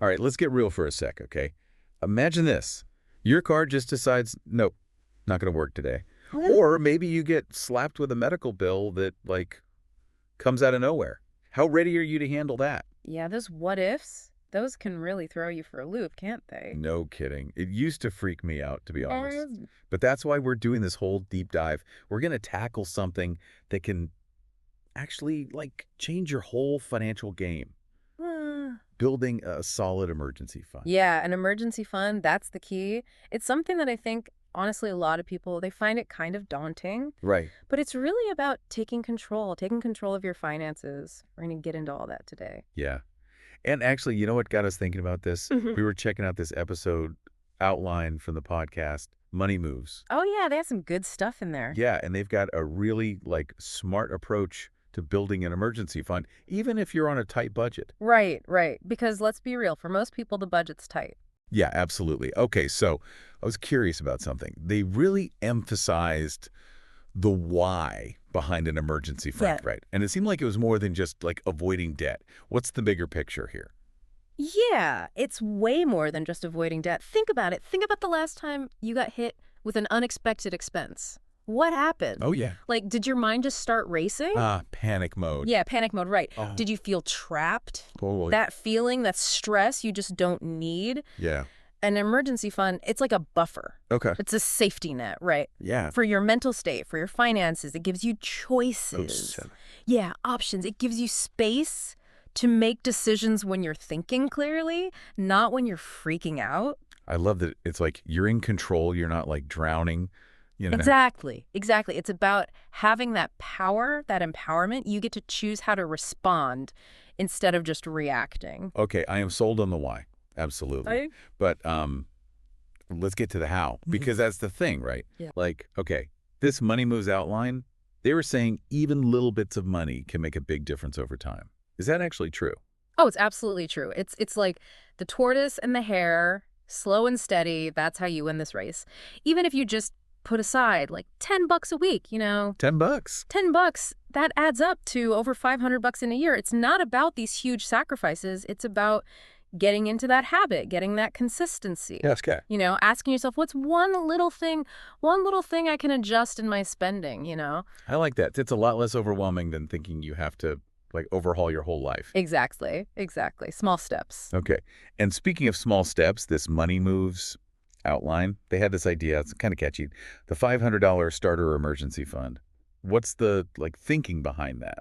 All right, let's get real for a sec, okay? Imagine this. Your car just decides, nope, not going to work today. Or maybe you get slapped with a medical bill that, like, comes out of nowhere. How ready are you to handle that? Yeah, those what ifs, those can really throw you for a loop, can't they? No kidding. It used to freak me out, to be honest. Um, But that's why we're doing this whole deep dive. We're going to tackle something that can actually, like, change your whole financial game. Building a solid emergency fund. Yeah, an emergency fund, that's the key. It's something that I think, honestly, a lot of people, they find it kind of daunting, Right. but it's really about taking control of your finances. We're going to get into all that today. Yeah. And actually, you know what got us thinking about this? Mhm. We were checking out this episode outline from the podcast, Money Moves. Oh, yeah, they have some good stuff in there. Yeah, and they've got a really, like, smart approach to building an emergency fund, even if you're on a tight budget. Right, right. Because let's be real, for most people, the budget's tight. Yeah, absolutely. Okay, so I was curious about something. They really emphasized the why behind an emergency fund, Yeah. right? And it seemed like it was more than just, like, avoiding debt. What's the bigger picture here? Yeah, it's way more than just avoiding debt. Think about it. Think about the last time you got hit with an unexpected expense. What happened? Oh, yeah. Like, did your mind just start racing? Panic mode. Yeah, panic mode, right. Oh. Did you feel trapped? Totally. That feeling, that stress you just don't need? Yeah. An emergency fund, it's like a buffer. Okay. It's a safety net, right? Yeah. For your mental state, for your finances. It gives you choices. Yeah, options. It gives you space to make decisions when you're thinking clearly, not when you're freaking out. I love that it's like you're in control. You're not, like, drowning, you know? Exactly. Exactly. It's about having that power, that empowerment. You get to choose how to respond instead of just reacting. Okay, I am sold on the why. Absolutely. But let's get to the how, because that's the thing, right? Yeah. Like, okay, this Money Moves outline, they were saying even little bits of money can make a big difference over time. Is that actually true? Oh, it's absolutely true. It's like the tortoise and the hare, slow and steady. That's how you win this race. Even if you just put aside like $10 a week, $10. $10, that adds up to over $500 in a year. It's not about these huge sacrifices. It's about getting into that habit, getting that consistency. Yes, okay. Asking yourself, what's one little thing I can adjust in my spending? I like that. It's a lot less overwhelming than thinking you have to, like, overhaul your whole life. Exactly. Small steps. Okay. And speaking of small steps, this Money Moves outline, they had this idea, it's kind of catchy, the $500 starter emergency fund. What's the, like, thinking behind that?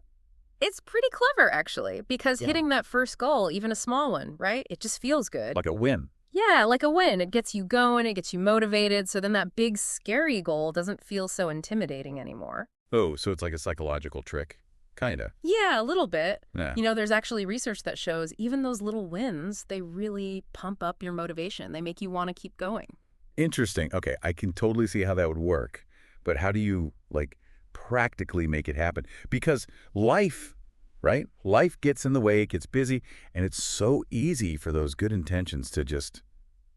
It's pretty clever, actually, because Yeah. hitting that first goal, even a small one, right? It just feels good. Like a win. Yeah, like a win. It gets you going, it gets you motivated, so then that big, scary goal doesn't feel so intimidating anymore. Oh, so it's like a psychological trick? Kinda. Yeah, a little bit. Yeah. There's actually research that shows even those little wins, they really pump up your motivation. They make you want to keep going. Interesting. Okay, I can totally see how that would work. But how do you, like, practically make it happen? Because life, right? Life gets in the way, it gets busy, and it's so easy for those good intentions to just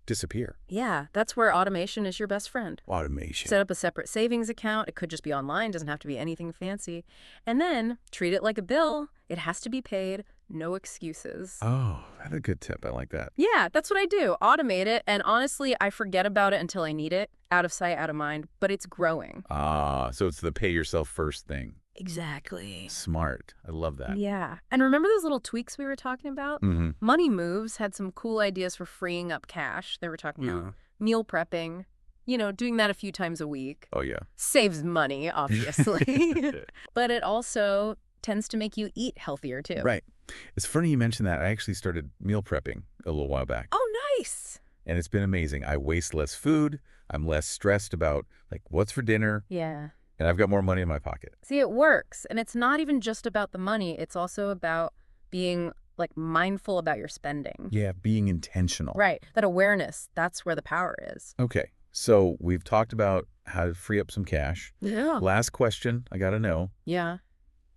disappear. Yeah, that's where automation is your best friend. Automation. Set up a separate savings account. It could just be online, doesn't have to be anything fancy. And then treat it like a bill. It has to be paid, no excuses. Oh, that's a good tip. I like that. Yeah, that's what I do. Automate it. And honestly, I forget about it until I need it. Out of sight, out of mind. But it's growing. So it's the pay yourself first thing. Exactly. Smart. I love that. Yeah. And remember those little tweaks we were talking about? Mm-hmm. Money Moves had some cool ideas for freeing up cash. They were talking about meal prepping, doing that a few times a week. Oh, yeah. Saves money, obviously. But it also tends to make you eat healthier, too. Right. It's funny you mentioned that. I actually started meal prepping a little while back. Oh, nice. And it's been amazing. I waste less food. I'm less stressed about, like, what's for dinner. Yeah. And I've got more money in my pocket. See, it works. And it's not even just about the money. It's also about being, like, mindful about your spending. Yeah, being intentional. Right. That awareness, that's where the power is. Okay. So we've talked about how to free up some cash. Yeah. Last question, I got to know. Yeah.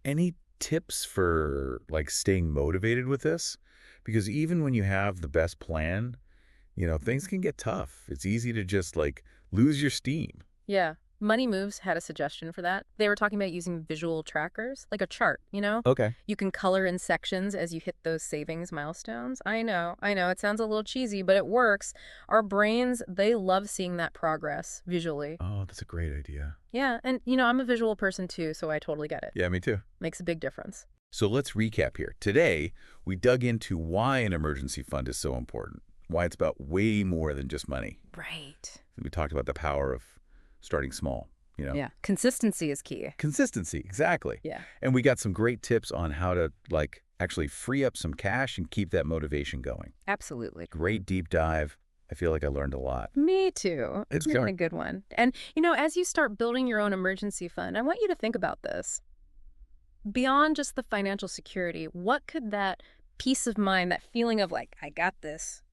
Any tips for, like, staying motivated with this? Because even when you have the best plan, things can get tough. It's easy to just, like, lose your steam. Yeah. Money Moves had a suggestion for that. They were talking about using visual trackers, like a chart, you know? Okay. You can color in sections as you hit those savings milestones. I know, it sounds a little cheesy, but it works. Our brains, they love seeing that progress visually. Oh, that's a great idea. Yeah, and I'm a visual person too, so I totally get it. Yeah, me too. Makes a big difference. So let's recap here. Today, we dug into why an emergency fund is so important, why it's about way more than just money. Right. We talked about the power of starting small, Yeah, consistency is key. Consistency, exactly. Yeah. And we got some great tips on how to, actually free up some cash and keep that motivation going. Absolutely. Great deep dive. I feel like I learned a lot. Me too. It's been going. a good one. And, as you start building your own emergency fund, I want you to think about this. Beyond just the financial security, what could that peace of mind, that feeling of I got this,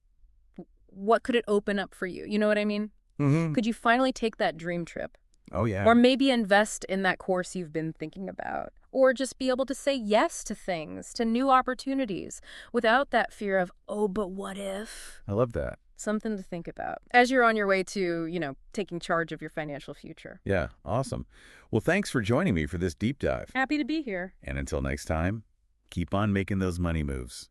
what could it open up for you? You know what I mean? Mm-hmm. Could you finally take that dream trip? Oh, yeah. Or maybe invest in that course you've been thinking about. Or just be able to say yes to things, to new opportunities, without that fear of, oh, but what if? I love that. Something to think about as you're on your way to, taking charge of your financial future. Yeah, awesome. Well, thanks for joining me for this deep dive. Happy to be here. And until next time, keep on making those money moves.